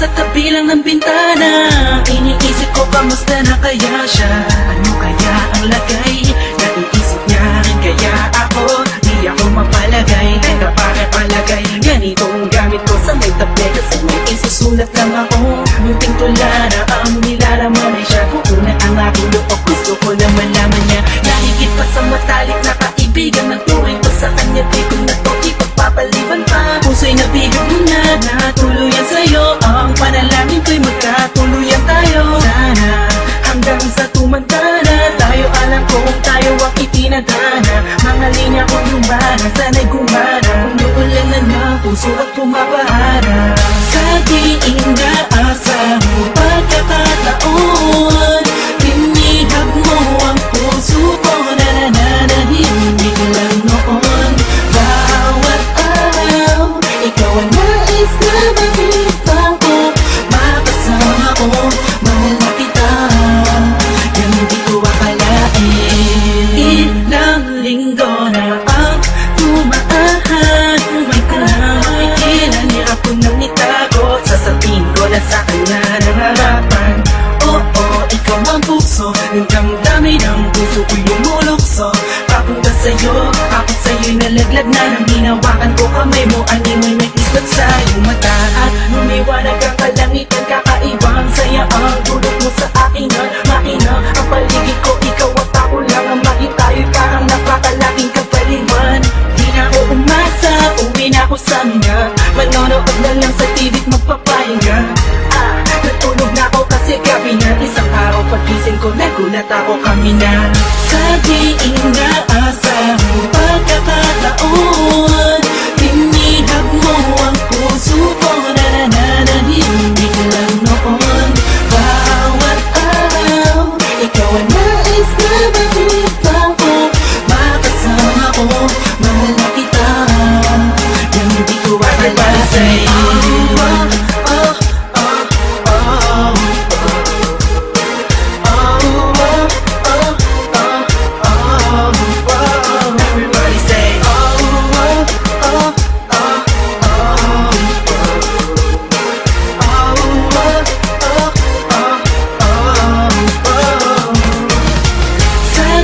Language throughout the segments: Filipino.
sa tabi lang ng bintana. Iniisip ko kamusta na kaya siya, ano kaya ang lagay na iisip niya. Kaya ako, di ako mapalagay. Teka, bakit palagay ganitong gamit ko sa may tabi? Kasi may isusulat lang ako. Munting tula na ang nilalaman ay siya. Kung una ang aking loob, gusto ko na malaman niya. Nahigit pa sa matalik na kaibigan, nagturing pa sa kanya, di ko na to ipagpapaliban pa. Puso'y nabigat mo na, natuluyan sa'yo. Ang panalangin ko'y magkatuluyan tayo. Sana hanggang sa tumanda na tayo, alam ko kung tayo ang itinadhana. Mga linya kong lumana, sana'y gumana. Umuulan na ng puso at pumapahara. Sa di inaasang pagkakataon, pinihag mo ang puso ko na nananahimik lang noon. Bawat araw, ikaw ang nais na makita ko. Makasama ko, mahal na kita, yan hindi ko akalain. Ilang linggo na ang tumaahan, may kailan niya ako nang itago. Sasabihin ko na sa kanya nangarapan. Oo, ikaw ang puso, ng damdamin ng puso ko'y lumulukso. Papunta sa'yo, ako sa'yo'y nalaglag na. Nang hinawakan ko kamay mo, animoy may islog sa iyong mata. At lumiwanag ang kalangitan, kakaibang saya ang dulot mo sa akin. Makina ang paligid ko, ikaw at ako lang ang makita. Tayo'y parang napakalaking kapaliwan. Di na ako umasa, uwi na ako sana. Manonood na lang sa TV't magpapahinga. Natulog na ako kasi gabi na. Isang araw pagising ko, nagulat ako kami na. Sa di inaasang pagkakataon, pinihag mo ang puso ko na nananahimik lang noon. Bawat araw, ikaw ang nais na makita ko. Makasama ko, mahal na kita, yan hindi ko akalain. Sa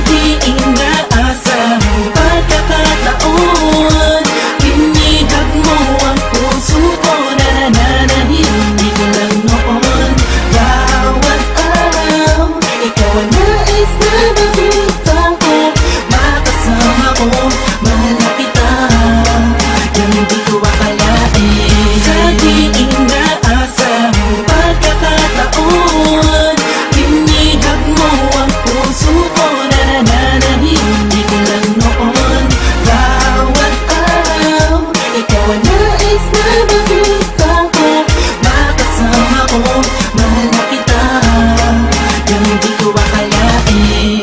di